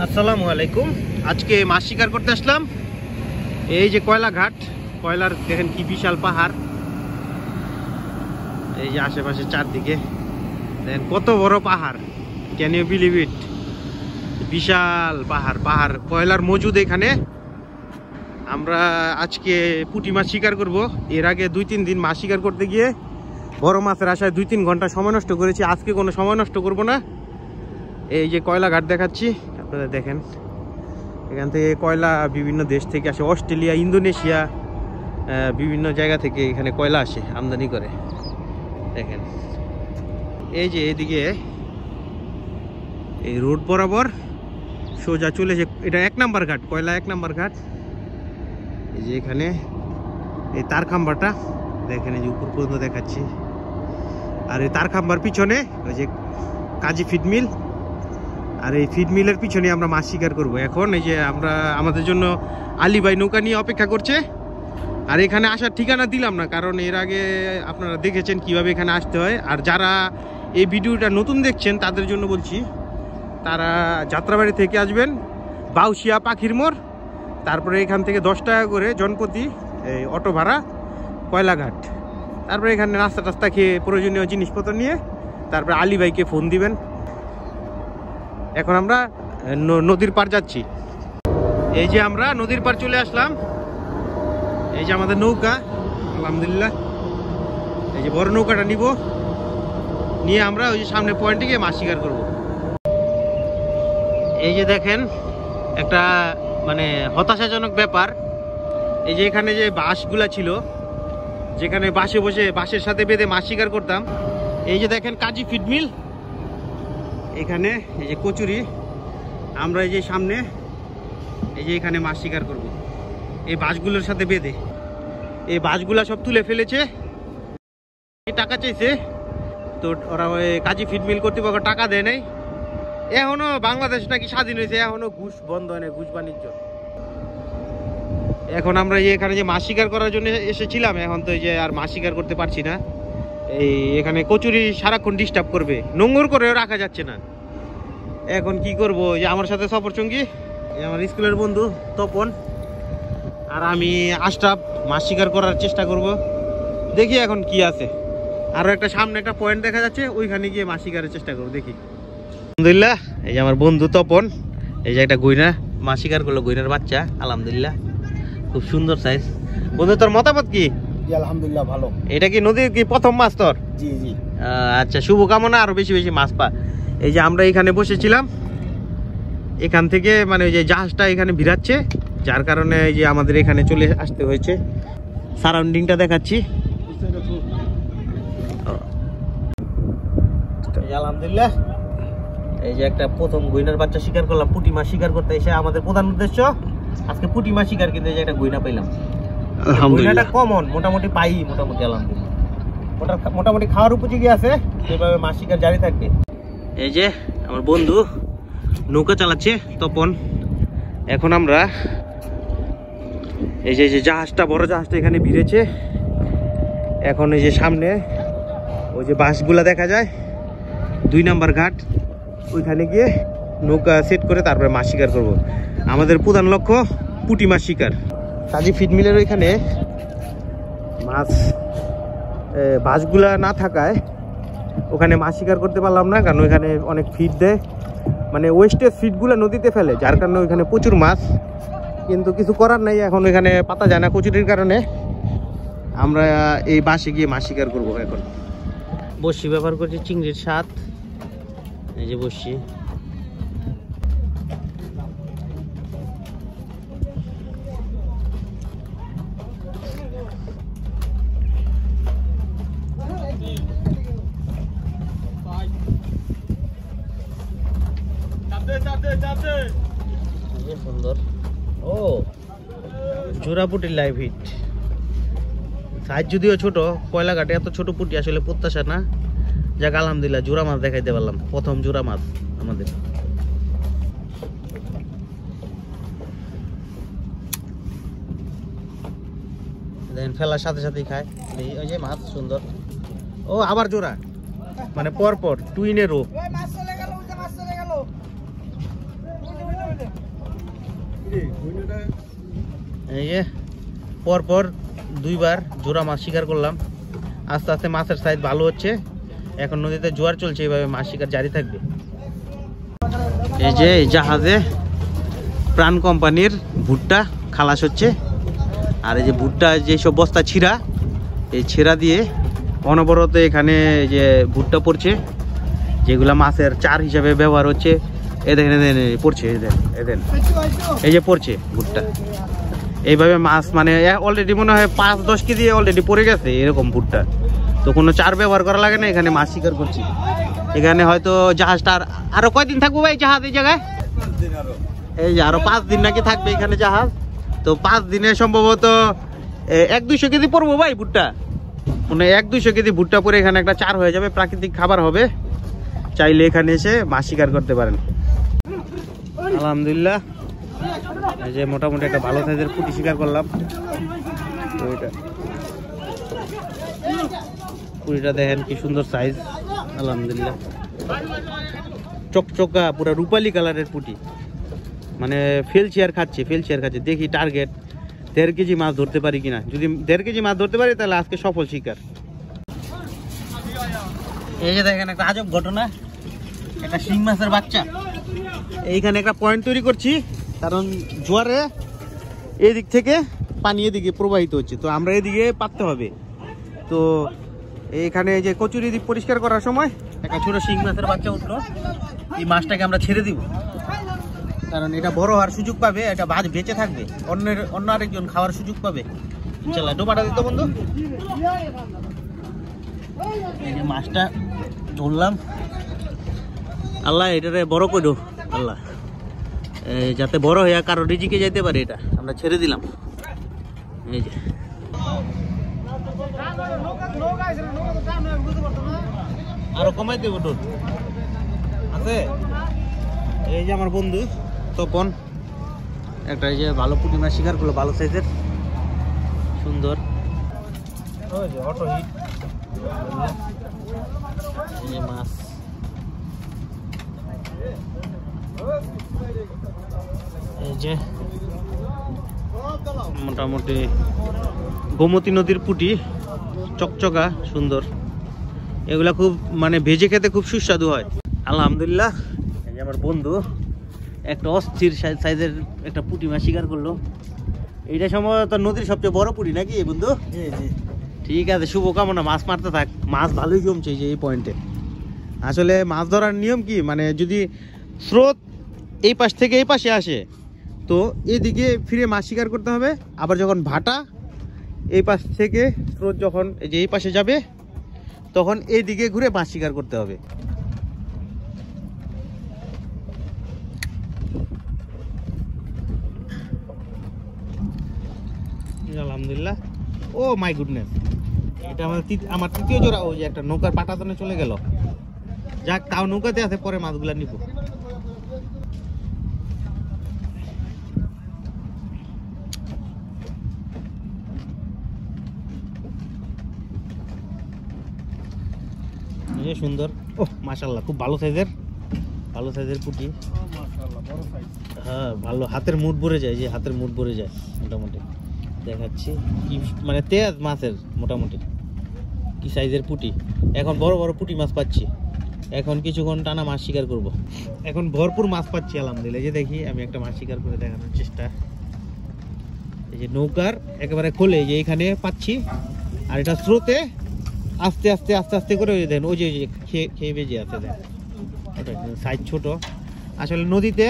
আসসালামু আলাইকুম। আজকে মাছ শিকার করতে আসলাম। এই যে কয়লা ঘাট, কয়লার দেখেন কি বিশাল পাহাড়। এই যে আশেপাশে চারদিকে দেখেন কত বড় পাহাড়, ক্যান ইউ বিলিভ ইট? বিশাল পাহাড়, কয়লার মজুদ এখানে। আমরা আজকে পুঁটি মাছ শিকার করব। এর আগে 2-3 দিন মাছ শিকার করতে গিয়ে বড় মাছের আশায় 2-3 ঘন্টা সময় নষ্ট করেছি। আজকে কোনো সময় নষ্ট করব না। এই যে কয়লা ঘাট দেখাচ্ছি আপনারা, দেখেন এখান থেকে কয়লা বিভিন্ন দেশ থেকে আসে, অস্ট্রেলিয়া, ইন্দোনেশিয়া, বিভিন্ন জায়গা থেকে এখানে কয়লা আসে, আমদানি করে। দেখেন এই যে এদিকে এই রোড বরাবর সোজা চলেছে, এটা 1 নাম্বার ঘাট, কয়লা 1 নাম্বার ঘাট। এই যে এখানে এই তার খাম্বাটা দেখেন, এই যে উপর পর্যন্ত দেখাচ্ছি। আর এই তার খাম্বার পিছনে ওই যে কাজী ফিড মিল, আর এই ফিড মিলের পিছনে আমরা মাছ শিকার করবো। এখন এই যে আমরা আমাদের জন্য আলী ভাই নৌকা নিয়ে অপেক্ষা করছে। আর এখানে আসার ঠিকানা দিলাম না, কারণ এর আগে আপনারা দেখেছেন কিভাবে এখানে আসতে হয়। আর যারা এই ভিডিওটা নতুন দেখছেন তাদের জন্য বলছি, তারা যাত্রাবাড়ি থেকে আসবেন বাউশিয়া পাখির মোড়, তারপরে এখান থেকে 10 টাকা করে জনপ্রতি এই অটো ভাড়া কয়লাঘাট। তারপরে এখানে নাস্তা টাস্তা খেয়ে প্রয়োজনীয় জিনিসপত্র নিয়ে তারপরে আলী ভাইকে ফোন দিবেন। এখন আমরা নদীর পার যাচ্ছি। এই যে আমরা নদীর পার চলে আসলাম। এই যে আমাদের নৌকা, আলহামদুলিল্লাহ। এই যে বড় নৌকাটা নিয়ে আমরা ওই যে সামনে পয়েন্টে গিয়ে মাছ শিকার করব। এই যে দেখেন একটা মানে হতাশাজনক ব্যাপার, এই যে এখানে যে বাঁশগুলা ছিল, যেখানে বাঁশে বসে বাঁশের সাথে বেঁধে মাছ শিকার করতাম, এই যে দেখেন কাজী ফিড মিল, এখানে এই যে কচুরি, আমরা এই যে সামনে এই যে এখানে মাছ শিকার করব এই বাঁশগুলোর সাথে বেঁধে। এই বাঁশগুলা সব তুলে ফেলেছে, টাকা চাইছে, তো ওরা ওই কাজী ফিড মিল কর্তৃপক্ষ টাকা দেয় নাই। এখনো বাংলাদেশ নাকি স্বাধীন হয়েছে, এখনো ঘুষ বন্ধ হয় না, ঘুষ বাণিজ্য। এখন আমরা এখানে যে মাছ শিকার করার জন্য এসেছিলাম, এখন তো এই যে আর মাছ শিকার করতে পারছি না। এই এখানে কচুরি সারাক্ষণ ডিস্টার্ব করবে, নোংর করে রাখা যাচ্ছে না। এখন কি করব, যে আমার সাথে সফর সঙ্গী আমার স্কুলের বন্ধু তপন আর আমি আশরাফ মাছ শিকার করার চেষ্টা করব। দেখি এখন কি আছে। আরো একটা সামনে একটা পয়েন্ট দেখা যাচ্ছে, ওইখানে গিয়ে মাছ শিকারের চেষ্টা করবো, দেখি। আলহামদুলিল্লাহ এই যে আমার বন্ধু তপন, এই যে একটা গইনা মাছ শিকার করলো, গইনার বাচ্চা, আলহামদুলিল্লাহ খুব সুন্দর সাইজ। বন্ধু তোর মতামত কি? আলহামদুলিল্লাহ ভালো। এটা কি নদীর কি প্রথম মাছ তোর? জি জি। আচ্ছা, শুভকামনা, আরো বেশি বেশি মাছ পা। এই যে আমরা এখানে বসেছিলাম, এখান থেকে মানে ওই যে জাহাজটা এখানে ভিড়াচ্ছে, যার কারণে এই যে আমাদের এখানে চলে আসতে হয়েছে। সারাউন্ডিংটা দেখাচ্ছি। আলহামদুলিল্লাহ এই যে একটা প্রথম গইনার বাচ্চা শিকার করলাম। পুঁটি মাছ শিকার করতে এসে আমাদের প্রধান উদ্দেশ্য আজকে পুঁটি মাছ শিকার, কিন্তু এই যে একটা গইনা পাইলাম। গইনাটা কমন, মোটামুটি পাই, মোটামুটি আলহামদুলিল্লাহ ওটা মোটামুটি খাওয়ার উপযোগী আছে, সেভাবে মাছ শিকার জারি থাকবে। এই যে আমার বন্ধু নৌকা চালাচ্ছে তপন। এখন আমরা এই যে জাহাজটা, বড় জাহাজটা এখানে ভিড়েছে। এখন এই যে সামনে ওই যে বাঁশগুলা দেখা যায়, 2 নাম্বার ঘাট, ওইখানে গিয়ে নৌকা সেট করে তারপরে মাছ শিকার করব। আমাদের প্রধান লক্ষ্য পুঁটি মাছ শিকার। কাজী ফিড মিলের ওইখানে মাছ বাঁশগুলা না থাকায় ওখানে মাছ শিকার করতে পারলাম না, কারণ ওইখানে অনেক ফিড দেয়, মানে ওয়েস্টেজ ফিডগুলো নদীতে ফেলে, যার কারণে ওইখানে প্রচুর মাছ। কিন্তু কিছু করার নাই, এখন ওইখানে পাতা যায় না কচুরির কারণে। আমরা এই বাঁশে গিয়ে মাছ শিকার করবো। এখন বড়শি ব্যবহার করছি, চিংড়ির স্বাদ। এই যে বড়শি, সুন্দর। ও জোড়া পুটির লাইভ হিট, সাইজ যদিও ছোট, কয়লা ঘাটে এত ছোট পুটি আসলে প্রত্যাশা না। যাক আলহামদুলিল্লাহ জোড়া মাছ দেখাইতে পারলাম, প্রথম জোড়া মাছ আমাদের। ফেলার সাথে সাথেই খায়। ওই যে মাছ সুন্দর। ও আবার জোড়া, মানে পরপর টুইনেরও। এই যে পরপর দুইবার জোড়া মাছ শিকার করলাম। আস্তে আস্তে মাছের সাইজ ভালো হচ্ছে। এখন নদীতে জোয়ার চলছে, এইভাবে মাছ শিকার জারি থাকবে। এই যে এই জাহাজে প্রাণ কোম্পানির ভুট্টা খালাস হচ্ছে। আর এই যে ভুট্টা যেসব বস্তা ছিঁড়া, এই ছেঁড়া দিয়ে অনবরত এখানে যে ভুট্টা পড়ছে, যেগুলা মাছের চার হিসাবে ব্যবহার হচ্ছে। দেখেন পড়ছে, এই যে পড়ছে ভুট্টা। এইভাবে মাছ মানে অলরেডি মনে হয় 5-10 কেজি অলরেডি পড়ে গেছে এরকম ভুট্টা। তো কোনো চার ব্যবহার করা লাগে না, এখানে মাছ শিকার করছি। এখানে হয়তো জাহাজটা আরো কয়দিন থাকবো ভাই জাহাজ এই জায়গায়? এই যে আরো 5 দিন নাকি থাকবে এখানে জাহাজ। তো 5 দিনে সম্ভবত 100-200 কেজি পড়বো ভাই ভুট্টা। মানে 100-200 কেজি ভুট্টা পরে এখানে একটা চার হয়ে যাবে, প্রাকৃতিক খাবার হবে। চাইলে এখানে এসে মাছ শিকার করতে পারেন। আলহামদুলিল্লাহ, এই যে মোটামুটি একটা ভালো সাইজের পুঁটি শিকার করলাম। তো এটা পুঁটিটা দেখেন কি সুন্দর সাইজ, আলহামদুলিল্লাহ চকচকা পুরো রূপালী কালারের পুঁটি। মানে ফেলচিয়ার খাচ্ছে। দেখি টার্গেট 1.5 কেজি মাছ ধরতে পারি কিনা। যদি 1.5 কেজি মাছ ধরতে পারি তাহলে আজকে সফল শিকার। এই যে দেখেন একটা আজব ঘটনা, একটা শিং মাছের বাচ্চা। এইখানে একটা পয়েন্ট তৈরি করছি, কারণ জোয়ারে এদিক থেকে পানি এদিকে প্রবাহিত হচ্ছে। তো আমরা এদিকে পাততে হবে। তো এইখানে যে কচুরি দ্বীপ পরিষ্কার করার সময় একটা ছোট শিং মাছের বাচ্চা উঠলো। এই মাছটাকে আমরা ছেড়ে দিব, কারণ এটা বড় হওয়ার সুযোগ পাবে, এটা মাছ বেঁচে থাকবে, অন্য আরেকজন খাওয়ার সুযোগ পাবে। চলা ডোবাটা দিত বন্ধু। এই যে মাছটা ধরলাম, আল্লাহ এটারে বড় করো আল্লাহ, যাতে বড় হয়ে কারো রিজিকে যাইতে পারে। এটা আমরা ছেড়ে দিলাম। এই যে আরো কমাই দেবো ডোর আছে। এই যে আমার বন্ধু তপন একটা এই যে ভালো পুঁটি মাছ শিকার করলো, ভালো সাইজের সুন্দর। অটো হিট মাছ। এই যে মোটামুটি গোমতী নদীর পুঁটি, চকচকা সুন্দর। এগুলা খুব মানে ভেজে খেতে খুব সুস্বাদু হয়। আলহামদুলিল্লাহ, এই যে আমার বন্ধু একটা অস্থির সাইজের একটা পুঁটি মাছ শিকার করলো। এইটা সম্ভবত নদীর সবচেয়ে বড় পুঁটি নাকি বন্ধু? ঠিক আছে, শুভকামনা, মাছ মারতে থাক। মাছ ভালোই জমছে এই যে এই পয়েন্টে। আসলে মাছ ধরার নিয়ম কি, মানে যদি স্রোত এই পাশ থেকে এই পাশে আসে তো এইদিকে ফিরে মাছ শিকার করতে হবে। আবার যখন ভাটা এই পাশ থেকে স্রোত যখন এই যে এই পাশে যাবে তখন এইদিকে ঘুরে মাছ শিকার করতে হবে। আলহামদুলিল্লাহ। ও মাই গুডনেস, এটা আমার তৃতীয় জোড়া। ওই যে একটা নৌকার পাটাতনে চলে গেল। যাক, তাও নৌকাতে আছে, পরে মাছগুলা নিব। সুন্দর। ও মাশাআল্লাহ, খুব ভালো সাইজের পুঁটি। হ্যাঁ ভালো, হাতের মুঠ ভরে যায়, যে হাতের মুঠ ভরে যায় মোটামুটি। দেখাচ্ছি কি মানে তেজ মাছের, মোটামুটি কি সাইজের পুঁটি। এখন বড় বড় পুঁটি মাছ পাচ্ছি। এখন কিছুক্ষণ টানা মাছ শিকার করব। এখন ভরপুর মাছ পাচ্ছি আলহামদুলিল্লাহ। যে দেখি আমি একটা মাছ শিকার করে দেখানোর চেষ্টা। এই যে নৌকার একেবারে খোলে যে এখানে পাচ্ছি, আর এটা স্রোতে আস্তে আস্তে আস্তে আস্তে করে দেন। ওই যে খেয়ে বেজে আছে, দেন ওটা সাইজ ছোট। আসলে নদীতে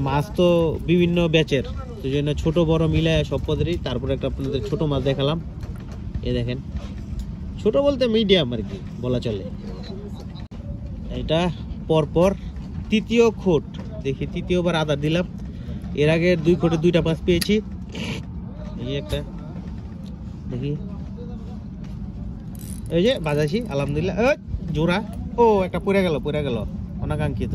মাছ তো বিভিন্ন ব্যাচের, সেই জন্য ছোট বড় মিলায় সব পদেরই। তারপরে একটা আপনাদের ছোট মাছ দেখালাম। এ দেখেন, ছোট বলতে মিডিয়াম আর কি বলা চলে। এটা পরপর তৃতীয় খোট, দেখি তৃতীয়বার আদার দিলাম। এর আগে 2 খোটে 2টা মাছ পেয়েছি। এই একটা দেখি, এই যে বাজাইছি আলহামদুলিল্লাহ। জোড়া, ও একটা পড়ে গেল অনাকাঙ্ক্ষিত।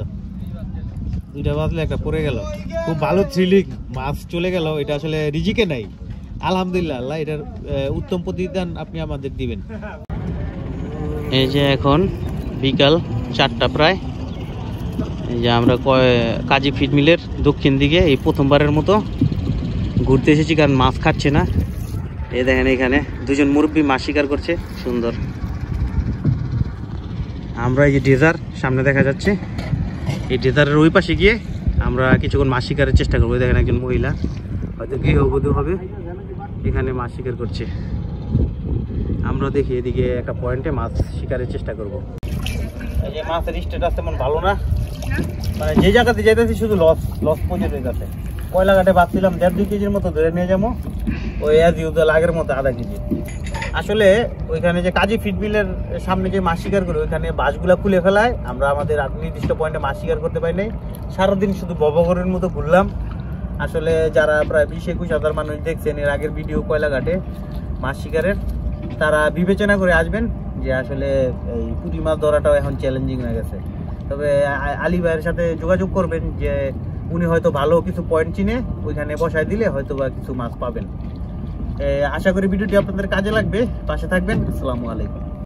2টা বাজলে একটা পড়ে গেল। খুব ভালো থ্রিলিং মাছ চলে গেল। এটা আসলে রিজিকে নাই, আলহামদুলিল্লাহ। আল্লাহ এটার উত্তম প্রতিদান আপনি আমাদের দিবেন। এই যে এখন বিকাল 4টা প্রায়। এই যে আমরা কাজী ফিড মিলের দক্ষিণ দিকে এই প্রথমবারের মতো ঘুরতে এসেছি, কারণ মাছ খাচ্ছে না। এই দেখেন এখানে দুজন মুরব্বী মাছ শিকার করছে, সুন্দর। আমরা এই যে ডেজার সামনে দেখা যাচ্ছে, এই ডেজারের ওই পাশে গিয়ে আমরা কিছুক্ষণ মাছ শিকারের চেষ্টা করবো। দেখেন একজন মহিলা, হয়তো গৃহবধূ হবে, এখানে মাছ শিকার করছে। আমরা দেখি এদিকে একটা পয়েন্টে মাছ শিকারের চেষ্টা করব। এই যে মাছের স্ট্যাটাস তেমন ভালো না, মানে যে জায়গাতে যেতেছি শুধু লস পর্যন্ত যাচ্ছে। কয়লাঘাটে ভাবছিলাম 1.5-2 কেজির মতো ধরে নিয়ে যাবো, ওই অ্যাজ ইউজুয়াল আগের মতো 0.5 কেজি। আসলে ওইখানে যে কাজী ফিড মিলের সামনে যে মাছ শিকার করি, ওইখানে বাসগুলা খুলে ফেলায়, আমরা আমাদের নির্দিষ্ট পয়েন্টে মাছ শিকার করতে পারি নাই। সারাদিন শুধু ববগরের মতো ঘুরলাম। আসলে যারা প্রায় 20-21 হাজার মানুষ দেখছেন এর আগের ভিডিও কয়লাঘাটে মাছ শিকারের, তারা বিবেচনা করে আসবেন যে আসলে এই পুঁটি মাছ ধরাটাও এখন চ্যালেঞ্জিং হয়ে গেছে। তবে আলী ভাইয়ের সাথে যোগাযোগ করবেন, যে উনি হয়তো ভালো কিছু পয়েন্ট চিনে ওইখানে বসায় দিলে হয়তো বা কিছু মাছ পাবেন। আশা করি ভিডিওটি আপনাদের কাজে লাগবে, পাশে থাকবেন। আসসালামু আলাইকুম।